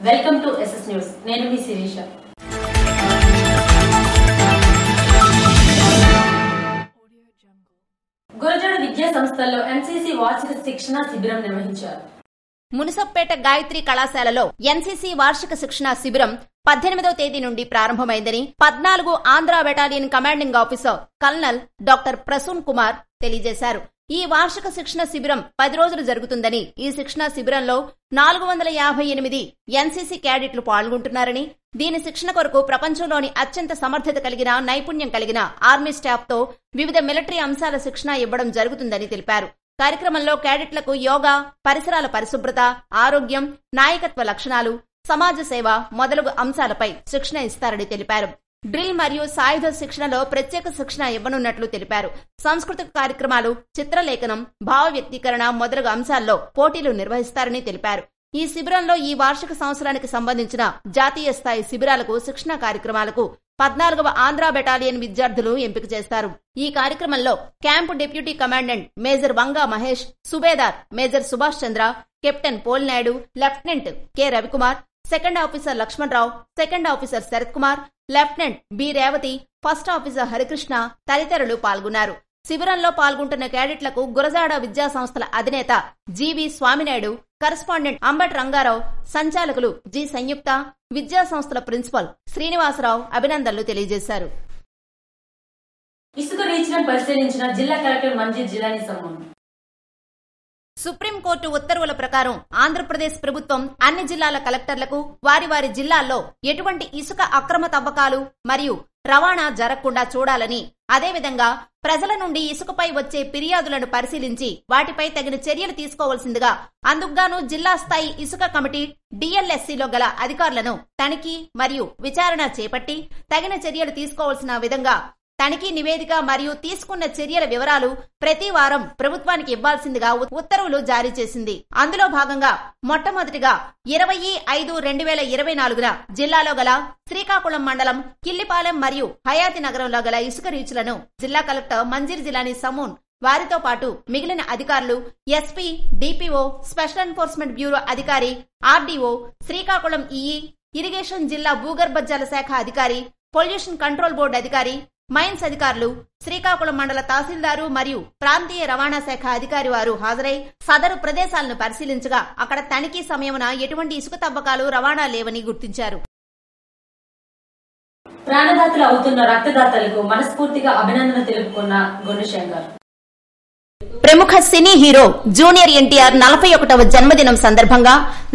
Welcome to SS news. నేను మీ శిరీష. గురజాడ విద్యా సంస్థల్లో NCC వార్షిక శిక్షణ శిబిరం నిర్వహించారు. మునిసప్పేట గాయత్రి కళాశాలలో NCC వార్షిక శిక్షణ శిబిరం 18వ తేదీ నుండి ప్రారంభమైందని 14 Andhra battalion commanding officer colonel doctor Prasoon Kumar తెలియజేశారు. ఈ వార్షిక శిక్షణ శిబిరం 10 రోజులు జరుగుతుందని, ఈ శిక్షణ శిబిరంలో 458 NCC క్యాడెట్లు పాల్గొంటున్నారని, దీని శిక్షణ కొరకు ప్రపంచంలోని అత్యంత సమర్థత కలిగిన, నైపుణ్యం కలిగిన ఆర్మీ స్టాఫ్ తో వివిధ మిలిటరీ అంశాల శిక్షణ ఇవ్వడం జరుగుతుందని తెలిపారు. కార్యక్రమంలో క్యాడెట్లకు యోగా, పరిసరాల పరిశుభ్రత, ఆరోగ్యం, నాయకత్వ లక్షణాలు, సమాజ సేవ మొదలగు అంశాలపై శిక్షణ ఇస్తారని తెలిపారు. డ్రిల్ మరియు సాయుధ శిక్షణలో ప్రత్యేక శిక్షణ ఇవ్వనున్నట్లు తెలిపారు. సాంస్కృతిక కార్యక్రమాలు, చిత్రలేఖనం, భావ వ్యక్తీకరణ మొదలగు అంశాల్లో పోటీలు నిర్వహిస్తారని తెలిపారు. ఈ శిబిరంలో ఈ వార్షిక సంవత్సరానికి సంబంధించిన జాతీయ స్థాయి శిబిరాలకు, శిక్షణ కార్యక్రమాలకు 14వ ఆంధ్ర బెటాలియన్ విద్యార్థులు ఎంపిక చేస్తారు. ఈ కార్యక్రమంలో camp deputy commandant major Vanga Mahesh, Subedar major Subhash Chandra, captain Polnaidu, lieutenant K Ravikumar, second officer Lakshmanarao, second officer Sarath Kumar, lieutenant B Revathi, first officer Harikrishna తదితరులు పాల్గొన్నారు. శిబిరంలో పాల్గొంటున్న క్యాడెట్లకు గురజాడ విద్యా సంస్థల అధినేత జీవి స్వామినాయుడు, కరస్పాండెంట్ అంబట్ రంగారావు, సంచాలకులు జి సంయుక్త, విద్యా సంస్థల ప్రిన్సిపల్ శ్రీనివాసరావు అభినందనలు తెలియజేశారు. ఇసుక రీచ్లను పరిశీలించిన జిల్లా collector Manjeera Jilani someone. Supreme court ఉత్తర్వుల ప్రకారం ఆంధ్రప్రదేశ్ ప్రభుత్వం అన్ని జిల్లాల కలెక్టర్లకు వారి వారి జిల్లాల్లో ఎటువంటి ఇసుక అక్రమ తవ్వకాలు మరియు రవాణా జరగకుండా చూడాలని, అదేవిధంగా ప్రజల నుండి ఇసుకపై వచ్చే ఫిర్యాదులను పరిశీలించి వాటిపై తగిన చర్యలు తీసుకోవాల్సిందిగా అందుకుగాను జిల్లా స్థాయి ఇసుక కమిటీ DLSCలో గల అధికారులను తనిఖీ మరియు విచారణ చేపట్టి తగిన చర్యలు తీసుకోవాల్సిన విధంగా తనిఖీ నివేదిక మరియు తీసుకున్న చర్యల వివరాలు ప్రతి వారం ప్రభుత్వానికి ఇవ్వాల్సిందిగా ఉత్తర్వులు జారీ చేసింది. అందులో భాగంగా మొట్టమొదటిగా 20/5/2024న జిల్లాలో గల శ్రీకాకుళం మండలం కిల్లిపాలెం మరియు హయాతి నగరంలో గల ఇసుక రీచ్లను జిల్లా కలెక్టర్ మంజీర్ జిలానీ సమూన్ వారితో పాటు మిగిలిన అధికారులు, SP, DPO, special enforcement bureau అధికారి, RDO, శ్రీకాకుళం EE, ఇరిగేషన్ జిల్లా భూగర్భ జల శాఖ అధికారి, పొల్యూషన్ కంట్రోల్ బోర్డు అధికారి, మైన్స్ అధికారులు, శ్రీకాకుళం మండల తహసీల్దారు మరియు ప్రాంతీయ రవాణా శాఖ అధికారి వారు హాజరై సదరు ప్రదేశాలను పరిశీలించగా అక్కడ తనిఖీ సమయమున ఎటువంటి ఇసుక తవ్వకాలు, రవాణా లేవని గుర్తించారు. ప్రాణదాతలు అవుతున్న రక్తదాతలకు మనస్ఫూర్తిగా అభినందనలు తెలుపుకున్న గుణశంకర్. ప్రముఖ సినీ హీరో జూనియర్ NTR 41వ జన్మదినం సందర్భంగా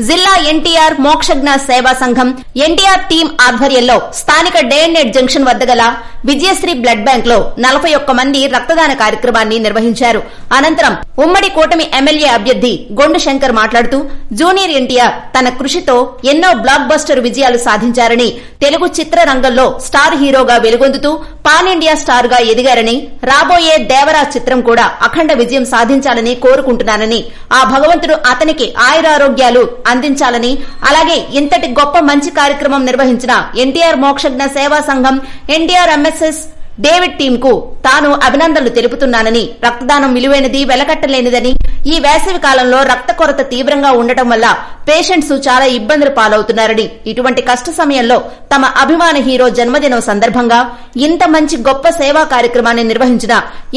జిల్లా NTR మోక్షజ్ఞ సేవా సంఘం NTR టీం ఆధ్వర్యంలో స్థానిక డే&నైట్ జంక్షన్ వద్ద గల విజయశ్రీ బ్లడ్ బ్యాంక్ లో 41 మంది రక్తదాన కార్యక్రమాన్ని నిర్వహించారు. అనంతరం ఉమ్మడి కూటమి ఎమ్మెల్యే అభ్యర్థి గొండు శంకర్ మాట్లాడుతూ జూనియర్ NTR తన కృషితో ఎన్నో బ్లాక్ బస్టర్ విజయాలు సాధించారని, తెలుగు చిత్ర రంగంలో స్టార్ హీరోగా వెలుగొందుతూ పాన్ ఇండియా స్టార్ గా ఎదిగారని, రాబోయే దేవరా చిత్రం కూడా అఖండ విజయం సాధించాలని కోరుకుంటున్నానని, ఆ భగవంతుడు అతనికి ఆయురారోగ్యాలు అందించాలని, అలాగే ఇంతటి గొప్ప మంచి కార్యక్రమం నిర్వహించిన NTR మోక్షజ్ఞ సేవా సంఘం NTR MSS డేవిడ్ టీం కు తాను అభినందనలు తెలుపుతున్నానని, రక్తదానం విలువైనది, వెలకట్టలేనిదని, ఈ వేసవి కాలంలో రక్త కొరత తీవ్రంగా ఉండటం వల్ల పేషెంట్స్ చాలా ఇబ్బందులు పాలవుతున్నారని, ఇటువంటి కష్ట సమయంలో తమ అభిమాన హీరో జన్మదినం సందర్భంగా ఇంత మంచి గొప్ప సేవా కార్యక్రమాన్ని నిర్వహించిన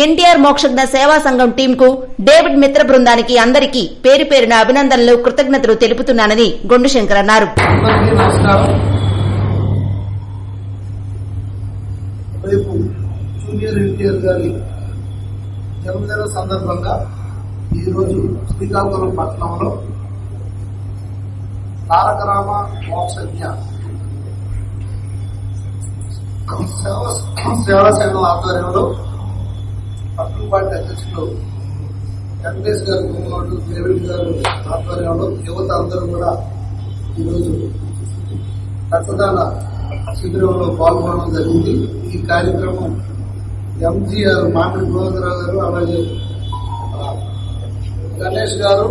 NTR మోక్షజ్ఞ సేవా సంఘం టీం కు, డేవిడ్ మిత్ర బృందానికి అందరికీ పేరు పేరున అభినందనలు, కృతజ్ఞతలు తెలుపుతున్నానని గొండు శంకర్ అన్నారు. రేపు జూనియర్ NTR గారి జన్మదిన సందర్భంగా ఈరోజు శ్రీకాకుళం పట్టణంలో తారకరామ మోక్షజ్ఞ సేవా సంఘం ఆధ్వర్యంలో పట్టణ పార్టీ అధ్యక్షులు వెంకటేష్ గారు, గుమ్మనోడు డేవిడ్ గారు ఆధ్వర్యంలో యువత అందరూ కూడా ఈరోజు రక్తదాన శిబిరంలో పాల్గొనడం జరిగింది. ఈ కార్యక్రమం MGR మామిడి గోవిందరావు గారు, అలాగే గణేష్ గారు,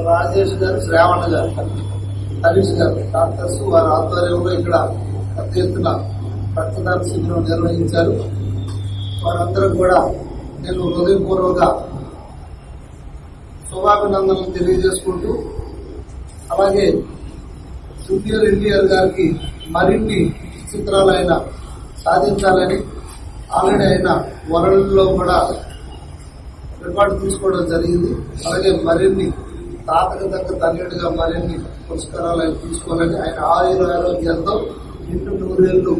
రాజేష్ గారు, శ్రావణ గారు, హరీష్ గారు డాక్టర్స్ వారి ఆధ్వర్యంలో ఇక్కడ పెద్ద ఎత్తున రక్తదాన శిబిరం నిర్వహించారు. వారందరూ కూడా నేను హృదయపూర్వక శుభాభినందనలు తెలియజేసుకుంటూ, అలాగే జూనియర్ ఎన్టీఆర్ గారికి మరిన్ని చిత్రాలు ఆయన సాధించాలని ఆల్రెడీ ఆయన వరల్డ్ లో కూడా రికార్డు తీసుకోవడం జరిగింది. అలాగే మరిన్ని తాతకు తగ్గ తల్లిగా మరిన్ని పురస్కారాలు ఆయన తీసుకోవాలని, ఆయన ఆరోగ్యంతో నిండు 100 ఏళ్లు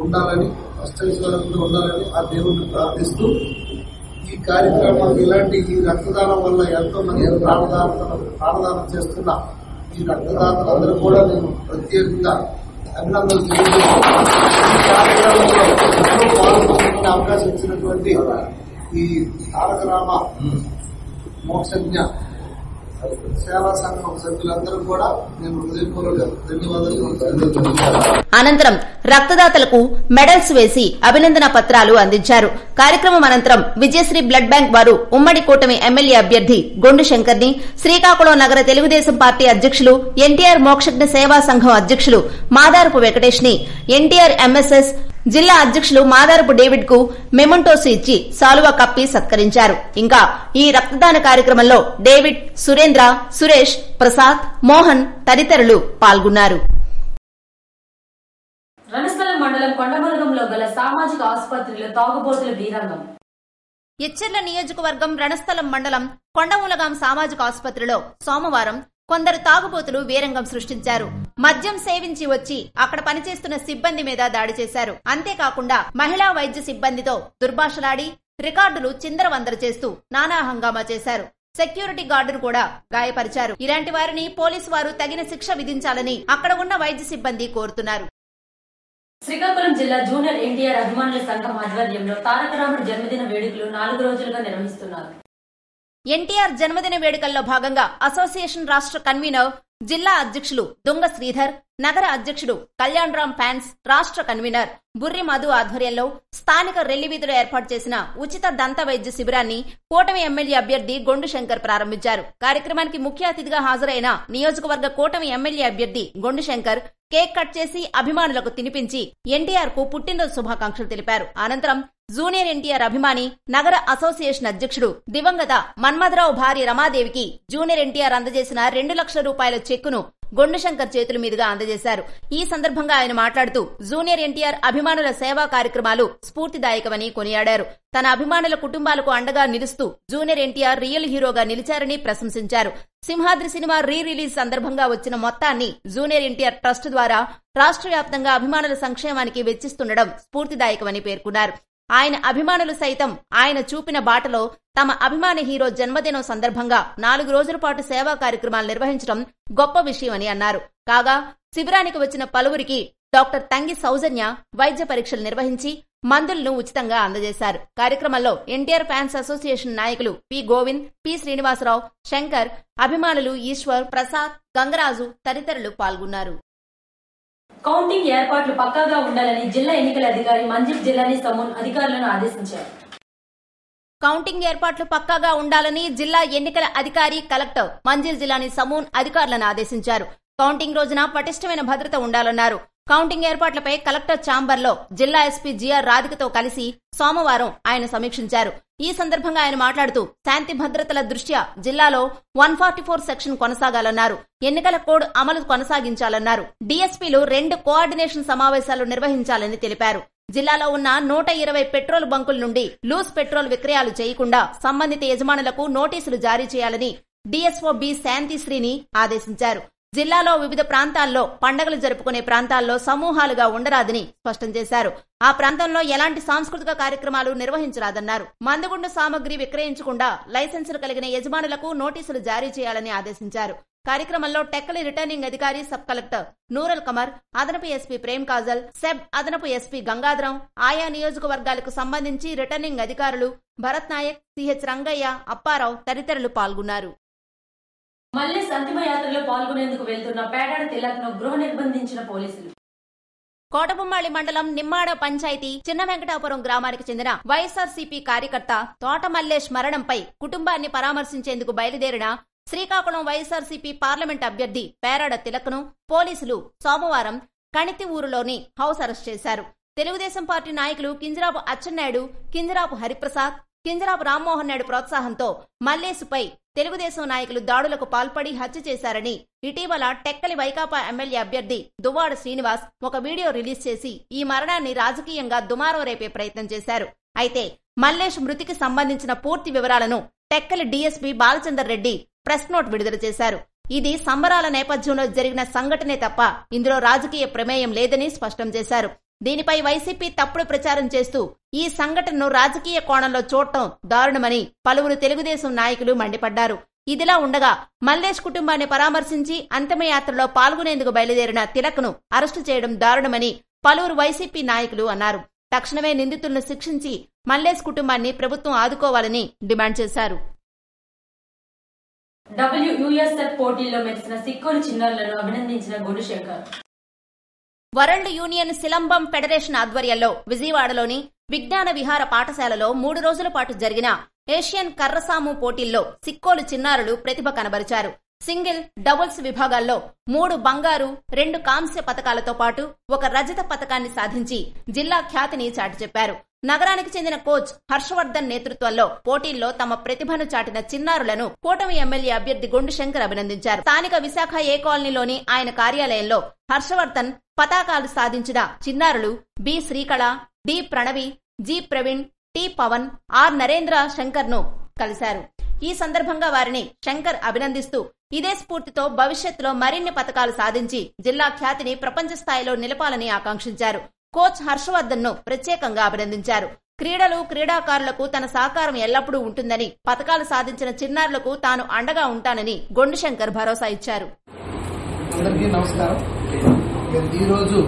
ఉండాలని, అష్టైశ్వర్యంతో ఉండాలని ఆ దేవుడిని ప్రార్థిస్తూ ఈ కార్యక్రమం ఇలాంటి ఈ రక్తదానం వల్ల ఎంతో మంది ప్రాణదానం చేస్తున్న ఈ రక్తదాతలందరూ కూడా నేను ప్రత్యేకంగా అభినందనలు తెలియజేస్తున్నాను. ఈ కార్యక్రమంలో ఎంతో పాల్గొనే అవకాశం ఇచ్చినటువంటి ఈ తారక రామ మోక్షజ్ఞ సేవా సంఘం సభ్యులందరూ కూడా నేను హృదయపూర్వక ధన్యవాదాలు. అనంతరం రక్తదాతలకు మెడల్స్ వేసి అభినందన పత్రాలు అందించారు. కార్యక్రమం అనంతరం విజయశ్రీ బ్లడ్ బ్యాంక్ వారు ఉమ్మడి కూటమి ఎమ్మెల్యే అభ్యర్థి గొండు శంకర్ ని, శ్రీకాకుళం నగర తెలుగుదేశం పార్టీ అధ్యక్షులు, ఎన్టీఆర్ మోక్షజ్ఞ సేవా సంఘం అధ్యక్షులు మాదారపు వెంకటేష్ ని, ఎన్టీఆర్ ఎంఎస్ఎస్ జిల్లా అధ్యక్షులు మాదారపు డేవిడ్ కు మెమంటోస్ ఇచ్చి సాలువా కప్పి సత్కరించారు. ఇంకా ఈ రక్తదాన కార్యక్రమంలో డేవిడ్, సురేంద్ర, సురేష్, ప్రసాద్, మోహన్ తదితరులు పాల్గొన్నారు. రణస్థలం మండలం కొండమర్గంలో గల సామాజిక ఆసుపత్రిలో తాగుబోతుల వీరంగం. ఎచ్చెర్ల నియోజకవర్గం రణస్థలం మండలం కొండమూలగాం సామాజిక ఆసుపత్రిలో సోమవారం కొందరు తాగుబోతులు వీరంగం సృష్టించారు. మద్యం సేవించి వచ్చి అక్కడ పనిచేస్తున్న సిబ్బంది మీద దాడి చేశారు. అంతేకాకుండా మహిళా వైద్య సిబ్బందితో దుర్భాషలాడి రికార్డులు చిందరవందర చేస్తూ నానా హంగామా చేశారు. సెక్యూరిటీ గార్డును కూడా గాయపరిచారు. ఇలాంటి వారిని పోలీసు వారు తగిన శిక్ష విధించాలని అక్కడ ఉన్న వైద్య సిబ్బంది కోరుతున్నారు. శ్రీకాకుళం జిల్లా జూనియర్ ఎన్టీఆర్ అభిమానుల సంఘం ఆధ్వర్యంలో తారక రాముడు జన్మదిన వేడుకలు 4 రోజులుగా నిర్వహిస్తున్నారు. ఎన్టీఆర్ జన్మదిన వేడుకల్లో భాగంగా అసోసియేషన్ రాష్ట్ర కన్వీనర్, జిల్లా అధ్యక్షులు దుంగ శ్రీధర్, నగర అధ్యక్షుడు కళ్యాణ్ రామ్ ఫ్యాన్స్, రాష్ట్ర కన్వీనర్ బుర్రి మధు ఆధ్వర్యంలో స్థానిక రెల్లివీధిలో ఏర్పాటు చేసిన ఉచిత దంత వైద్య శిబిరాన్ని కూటమి ఎమ్మెల్యే అభ్యర్థి గొండు శంకర్ ప్రారంభించారు. కార్యక్రమానికి ముఖ్య అతిథిగా హాజరైన నియోజకవర్గ కూటమి ఎమ్మెల్యే అభ్యర్థి గొండు శంకర్ కేక్ కట్ చేసి అభిమానులకు తినిపించి ఎన్టీఆర్ కు పుట్టినరోజు శుభాకాంక్షలు తెలిపారు. అనంతరం జూనియర్ ఎన్టీఆర్ అభిమాని, నగర అసోసియేషన్ అధ్యక్షుడు దివంగత మన్మథరావు భార్య రమాదేవికి జూనియర్ ఎన్టీఆర్ అందజేసిన 2 లక్షల రూపాయల చెక్కును గొండు శంకర్ చేతుల మీదుగా అందజేశారు. ఈ సందర్భంగా ఆయన మాట్లాడుతూ జూనియర్ ఎన్టీఆర్ అభిమానుల సేవా కార్యక్రమాలు స్ఫూర్తిదాయకమని కొనియాడారు. తన అభిమానుల కుటుంబాలకు అండగా నిలుస్తూ జూనియర్ ఎన్టీఆర్ రియల్ హీరోగా నిలిచారని ప్రశంసించారు. సింహాద్రి సినిమా రీ రిలీజ్ సందర్భంగా వచ్చిన మొత్తాన్ని జూనియర్ ఎన్టీఆర్ ట్రస్ట్ ద్వారా రాష్ట్ర వ్యాప్తంగా అభిమానుల సంక్షేమానికి వెచ్చిస్తుండడం స్ఫూర్తిదాయకమని పేర్కొన్నారు. ఆయన అభిమానులు సైతం ఆయన చూపిన బాటలో తమ అభిమాన హీరో జన్మదినం సందర్భంగా 4 రోజుల పాటు సేవా కార్యక్రమాలు నిర్వహించడం గొప్ప విషయమని అన్నారు. కాగా శిబిరానికి వచ్చిన పలువురికి డాక్టర్ తంగి సౌజన్య వైద్య పరీక్షలు నిర్వహించి మందులను ఉచితంగా అందజేశారు. కార్యక్రమంలో ఎన్టీఆర్ ఫ్యాన్స్ అసోసియేషన్ నాయకులు పి గోవింద్, పి శ్రీనివాసరావు, శంకర్, అభిమానులు ఈశ్వర్, ప్రసాద్, గంగరాజు తదితరులు పాల్గొన్నారు. కౌంటింగ్ ఏర్పాట్లు పక్కాగా ఉండాలని జిల్లా ఎన్నికల అధికారి మంజిల్ జిల్లాని సమూన్ అధికారులను ఆదేశించారు. కౌంటింగ్ ఏర్పాట్లు పక్కాగా ఉండాలని జిల్లా ఎన్నికల అధికారి కలెక్టర్ మంజిల్ జిల్లాని సమూన్ అధికారులను ఆదేశించారు. కౌంటింగ్ రోజున పటిష్టమైన భద్రత ఉండాలన్నారు. కౌంటింగ్ ఏర్పాట్లపై కలెక్టర్ ఛాంబర్లో జిల్లా ఎస్పీ జిఆర్ రాధికతో కలిసి సోమవారం ఆయన సమీక్షించారు. ఈ సందర్భంగా ఆయన మాట్లాడుతూ శాంతి భద్రతల దృష్ట్యా జిల్లాలో 144 సెక్షన్ కొనసాగాలన్నారు. ఎన్నికల కోడ్ అమలు కొనసాగించాలన్నారు. డీఎస్పీలు 2 కోఆర్డినేషన్ సమావేశాలు నిర్వహించాలని తెలిపారు. జిల్లాలో ఉన్న 120 పెట్రోల్ బంకుల నుండి లూజ్ పెట్రోల్ విక్రయాలు చేయకుండా సంబంధిత యజమానులకు నోటీసులు జారీ చేయాలని డీఎస్ఓ బి శాంతిశ్రీని ఆదేశించారు. జిల్లాలో వివిధ ప్రాంతాల్లో పండగలు జరుపుకునే ప్రాంతాల్లో సమూహాలుగా ఉండరాదని స్పష్టం చేశారు. ఆ ప్రాంతంలో ఎలాంటి సాంస్కృతిక కార్యక్రమాలు నిర్వహించరాదన్నారు. మందుగుండు సామగ్రి విక్రయించకుండా లైసెన్సులు కలిగిన యజమానులకు నోటీసులు జారీ చేయాలని ఆదేశించారు. కార్యక్రమంలో టెక్కలి రిటర్నింగ్ అధికారి సబ్ కలెక్టర్ నూరల్ కమర్, అదనపు ఎస్పీ ప్రేమ్ కాజల్, సెబ్ అదనపు ఎస్పీ గంగాధరం, ఆయా నియోజకవర్గాలకు సంబంధించి రిటర్నింగ్ అధికారులు భరత్ నాయక్, సిహెచ్ రంగయ్య, అప్పారావు తదితరులు పాల్గొన్నారు. మల్లేష్ అంతిమ యాత్రలో పాల్గొనేందుకు వెళ్తున్న పేడాడ తిలక్ను గృహ నిర్బంధించిన పోలీసులు. కోటబొమ్మాళి మండలం నిమ్మాడ పంచాయతీ చిన్న వెంకటాపురం గ్రామానికి చెందిన వైఎస్ఆర్సీపీ కార్యకర్త తోట మల్లేష్ మరణంపై కుటుంబాన్ని పరామర్శించేందుకు బయలుదేరిన శ్రీకాకుళం వైఎస్ఆర్సీపీ పార్లమెంట్ అభ్యర్థి పేరాడ తిలక్ను పోలీసులు సోమవారం కణితి ఊరులోని హౌస్ అరెస్ట్ చేశారు. తెలుగుదేశం పార్టీ నాయకులు కింజరాపు అచ్చెన్నాయుడు, కింజరాపు హరిప్రసాద్, కింజరాపు రామ్మోహన్ నాయుడు ప్రోత్సాహంతో మల్లేసుపై తెలుగుదేశం నాయకులు దాడులకు పాల్పడి హత్య చేశారని ఇటీవల టెక్కలి వైకాపా ఎమ్మెల్యే అభ్యర్థి దువ్వాడ శ్రీనివాస్ ఒక వీడియో రిలీజ్ చేసి ఈ మరణాన్ని రాజకీయంగా దుమారం రేపే ప్రయత్నం చేశారు. అయితే మల్లేష్ మృతికి సంబంధించిన పూర్తి వివరాలను Tekkali DSP Balachander Reddy press note విడుదల చేశారు. ఇది సంబరాల నేపథ్యంలో జరిగిన సంఘటనే తప్ప ఇందులో రాజకీయ ప్రమేయం లేదని స్పష్టం చేశారు. దీనిపై వైసీపీ తప్పుడు ప్రచారం చేస్తూ ఈ సంఘటనను రాజకీయ కోణంలో చూడటం దారుణమని పలువురు తెలుగుదేశం నాయకులు మండిపడ్డారు. ఇదిలా ఉండగా మల్లేష్ కుటుంబాన్ని పరామర్శించి అంతిమయాత్రలో పాల్గొనేందుకు బయలుదేరిన తిలక్ను అరెస్టు చేయడం దారుణమని పలువురు వైసీపీ నాయకులు అన్నారు. తక్షణమే నిందితులను శిక్షించి మల్లేష్ కుటుంబాన్ని ప్రభుత్వం ఆదుకోవాలని డిమాండ్ చేశారు. WUSF పోటీల్లో మెరిసిన సిక్కోలు చిన్నారులను అభినందించిన Gunashankar. World union silambam federation ఆధ్వర్యంలో విజయవాడలోని విజ్ఞాన విహార పాఠశాలలో 3 రోజుల పాటు జరిగిన ఏషియన్ కర్రసాము పోటీల్లో సిక్కోలు చిన్నారులు ప్రతిభ కనబరిచారు. సింగిల్, డబుల్స్ విభాగాల్లో 3 బంగారు, 2 కాంస్య పతకాలతో పాటు 1 రజత పతకాన్ని సాధించి జిల్లా ఖ్యాతిని చాటి చెప్పారు. నగరానికి చెందిన కోచ్ హర్షవర్ధన్ నేతృత్వంలో పోటీల్లో తమ ప్రతిభను చాటిన చిన్నారులను కూటమి ఎమ్మెల్యే అభ్యర్థి గొండు శంకర్ అభినందించారు. స్థానిక విశాఖ ఏ కాలనీలోని ఆయన కార్యాలయంలో హర్షవర్ధన్ పతాకాలు సాధించిన చిన్నారులు B Srikala, D Pranavi, G Praveen, T Pavan, R Narendra Shankar ను కలిశారు. ఈ సందర్భంగా వారిని శంకర్ అభినందిస్తూ ఇదే స్ఫూర్తితో భవిష్యత్తులో మరిన్ని పతకాలు సాధించి జిల్లా ఖ్యాతిని ప్రపంచ స్థాయిలో నిలపాలని ఆకాంక్షించారు. కోచ్ హర్షవర్ధన్ ను ప్రత్యేకంగా అభినందించారు. క్రీడలు, క్రీడాకారులకు తన సహకారం ఎల్లప్పుడూ ఉంటుందని, పతకాలు సాధించిన చిన్నారులకు తాను అండగా ఉంటానని గొండు శంకర్ భరోసా ఇచ్చారు. అందరికీ నమస్కారం. ఈరోజు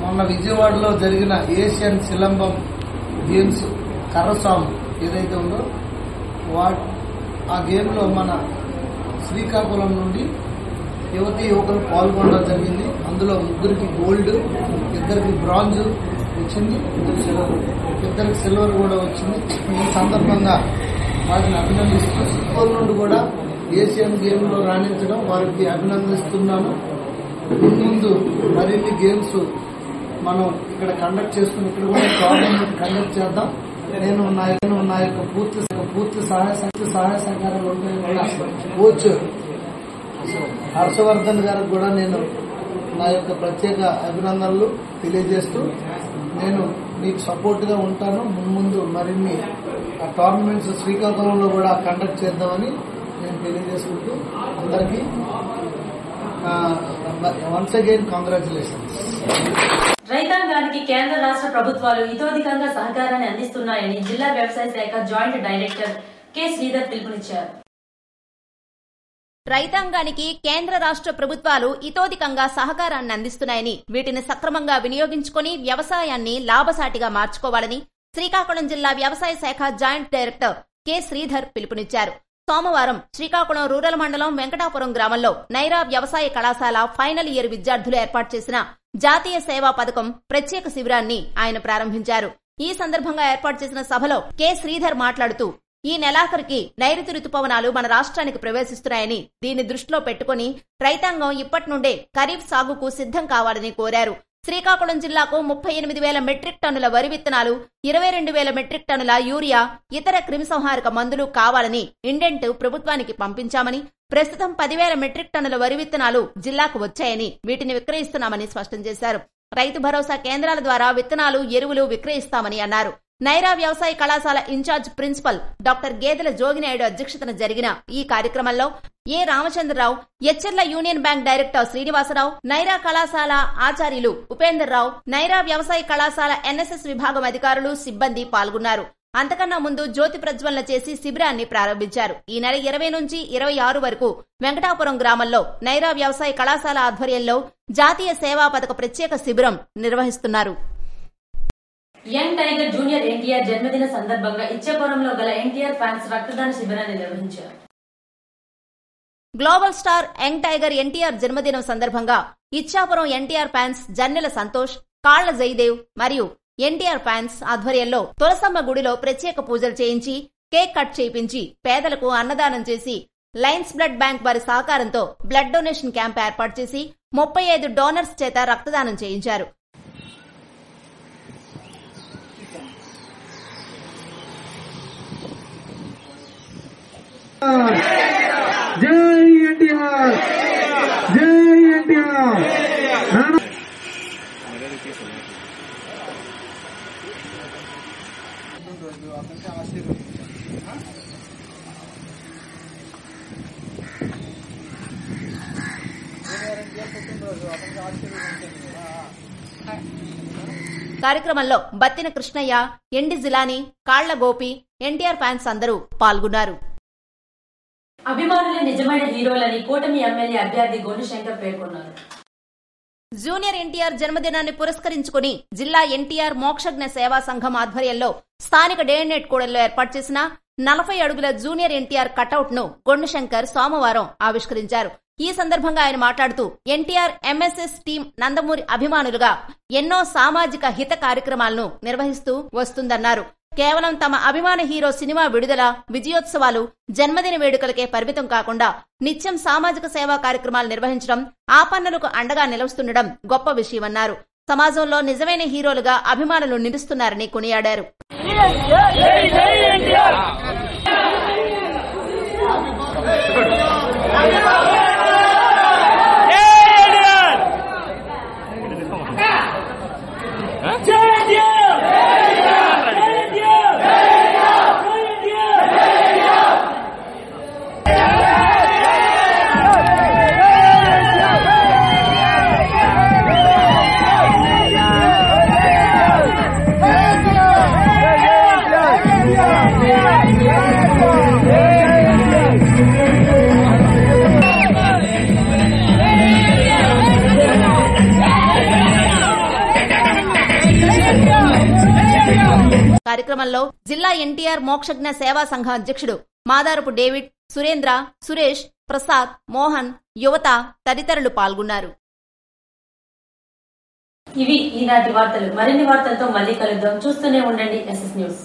మొన్న విజయవాడలో జరిగిన ఏషియన్ సిలంబం గేమ్స్ కర్రసాము ఏదైతే ఉందో ఆ గేమ్ లో మన శ్రీకాకుళం నుండి యువకులు పాల్గొనడం జరిగింది. అందులో 3కి గోల్డ్, 2కి బ్రాంజ్ వచ్చింది, 2కి సిల్వర్ కూడా వచ్చింది. ఈ సందర్భంగా వారిని అభినందిస్తూ సిక్కోల్ నుండి కూడా ఏషియన్ గేమ్ లో రాణించడం వారికి అభినందిస్తున్నాను. ముందు మరిన్ని గేమ్స్ మనం ఇక్కడ కండక్ట్ చేసుకుని ఇక్కడ కూడా టోర్నమెంట్ కండక్ట్ చేద్దాం. నేను నా యొక్క పూర్తి సహాయ సహకారాలు ఉంటాయి. కోచ్ హర్షవర్ధన్ గారికి కూడా నేను నా యొక్క ప్రత్యేక అభినందనలు తెలియజేస్తూ నేను మీకు సపోర్ట్ గా ఉంటాను. ముందు మరిన్ని టోర్నమెంట్స్ శ్రీకాకుళంలో కూడా కండక్ట్ చేద్దామని నేను తెలియజేసుకుంటూ అందరికీ వన్స్ అగైన్ కంగ్రాచులేషన్స్. రైతాంగానికి కేంద్ర రాష్ట్ర ప్రభుత్వాలు ఇతోధికంగా సహకారాన్ని అందిస్తున్నాయని జిల్లా వ్యవసాయ శాఖ జాయింట్ డైరెక్టర్ కె శ్రీధర్ పిలుపునిచ్చారు. రైతాంగానికి కేంద్ర రాష్ట్ర ప్రభుత్వాలు ఇతోధికంగా సహకారాన్ని అందిస్తున్నాయని, వీటిని సక్రమంగా వినియోగించుకుని వ్యవసాయాన్ని లాభసాటిగా మార్చుకోవాలని శ్రీకాకుళం జిల్లా వ్యవసాయ శాఖ జాయింట్ డైరెక్టర్ కె శ్రీధర్ పిలుపునిచ్చారు. సోమవారం శ్రీకాకుళం రూరల్ మండలం వెంకటాపురం గ్రామంలో నైరా వ్యవసాయ కళాశాల ఫైనల్ ఇయర్ విద్యార్థులు ఏర్పాటు చేసిన జాతీయ సేవా పథకం ప్రత్యేక శిబిరాన్ని ఆయన ప్రారంభించారు. ఈ సందర్భంగా ఏర్పాటు చేసిన సభలో కె శ్రీధర్ మాట్లాడుతూ ఈ నెలాఖరికి నైరుతి రుతుపవనాలు మన రాష్ట్రానికి ప్రవేశిస్తున్నాయని, దీన్ని దృష్టిలో పెట్టుకుని రైతాంగం ఇప్పటి నుండే ఖరీఫ్ సాగుకు సిద్ధం కావాలని కోరారు. శ్రీకాకుళం జిల్లాకు 38,000 మెట్రిక్ టన్నుల వరి విత్తనాలు, 22,000 మెట్రిక్ టన్నుల యూరియా, ఇతర క్రిమిసంహారక మందులు కావాలని ఇండెంట్ ప్రభుత్వానికి పంపించామని, ప్రస్తుతం 10,000 మెట్రిక్ టన్నుల వరి విత్తనాలు జిల్లాకు వచ్చాయని, వీటిని విక్రయిస్తున్నామని స్పష్టం చేశారు. రైతు భరోసా కేంద్రాల ద్వారా విత్తనాలు, ఎరువులు విక్రయిస్తామని అన్నారు. నైరా వ్యవసాయ కళాశాల ఇన్ఛార్జ్ ప్రిన్సిపల్ డాక్టర్ గేదెల జోగినాయుడు అధ్యక్షతన జరిగిన ఈ కార్యక్రమంలో A Ramachandrarao, Etcherla union bank director Srinivasarao, Naira కళాశాల ఆచార్యులు ఉపేందర్ రావు, నైరా వ్యవసాయ కళాశాల ఎన్ఎస్ఎస్ విభాగం అధికారులు, సిబ్బంది పాల్గొన్నారు. అంతకన్నా ముందు జ్యోతి ప్రజ్వలన చేసి శిబిరాన్ని ప్రారంభించారు. ఈ నెల 20 నుంచి 26 వరకు వెంకటాపురం గ్రామంలో నైరా వ్యవసాయ కళాశాల ఆధ్వర్యంలో జాతీయ సేవా పథక ప్రత్యేక శిబిరం నిర్వహిస్తున్నారు. యంగ్ టైగర్ జూనియర్ ఎన్టీఆర్ జన్మదిన సందర్భంగా ఇచ్చాపురంలో గల ఎన్టీఆర్ ఫ్యాన్స్ రక్తదాన శిబిరాన్ని నిర్వహించారు. Global star young tiger NTR జన్మదినం సందర్భంగా ఇచ్చాపురం ఎన్టీఆర్ ఫ్యాన్స్ జన్నెల సంతోష్, కాళ్ల జయదేవ్ మరియు ఎన్టీఆర్ ఫ్యాన్స్ ఆధ్వర్యంలో తులసమ్మ గుడిలో ప్రత్యేక పూజలు చేయించి కేక్ కట్ చేయించి పేదలకు అన్నదానం చేసి లయన్స్ బ్లడ్ బ్యాంక్ వారి సహకారంతో బ్లడ్ డొనేషన్ క్యాంప్ ఏర్పాటు చేసి 35 డోనర్స్ చేత రక్తదానం చేయించారు. జై ఎన్టీఆర్, జై ఎన్టీఆర్. కార్యక్రమంలో బత్తిన కృష్ణయ్య, ఎండి జిలాని, కాళ్ల గోపి, ఎన్టీఆర్ ఫ్యాన్స్ అందరూ పాల్గొన్నారు. అభిమానులే నిజమైన హీరోలని కూటమి ఎమ్మెల్యే అభ్యర్థి గోనుశంకర్ పేర్కొన్నారు. జూనియర్ ఎన్టీఆర్ జన్మదినాన్ని పురస్కరించుకుని జిల్లా ఎన్టీఆర్ మోక్షజ్ఞ సేవా సంఘం ఆధ్వర్యంలో స్థానిక డే&నైట్ కూడలిలో ఏర్పాటు చేసిన 40 అడుగుల జూనియర్ ఎన్టీఆర్ కటౌట్ ను గొండుశంకర్ సోమవారం ఆవిష్కరించారు. ఈ సందర్భంగా ఆయన మాట్లాడుతూ ఎన్టీఆర్ ఎంఎస్ఎస్ టీం నందమూరి అభిమానులుగా ఎన్నో సామాజిక హిత కార్యక్రమాలను నిర్వహిస్తూ వస్తుందన్నారు. కేవలం తమ అభిమాన హీరో సినిమా విడుదల, విజయోత్సవాలు, జన్మదిన వేడుకలకే పరిమితం కాకుండా నిత్యం సామాజిక సేవా కార్యక్రమాలు నిర్వహించడం, ఆపన్నులకు అండగా నిలుస్తుండడం గొప్ప విషయమన్నారు. సమాజంలో నిజమైన హీరోలుగా అభిమానులు నిలుస్తున్నారని కొనియాడారు. కార్యక్రమంలో జిల్లా ఎన్టీఆర్ మోక్షజ్ఞ సేవా సంఘ అధ్యక్షుడు మాదారపు డేవిడ్, సురేంద్ర, సురేష్, ప్రసాద్, మోహన్, యువత తదితరులు పాల్గొన్నారు. ఇవి ఈనాటి వార్తలు. మరిన్ని వార్తలతో మళ్ళీ కలుద్దాం. చూస్తూనే ఉండండి SS న్యూస్.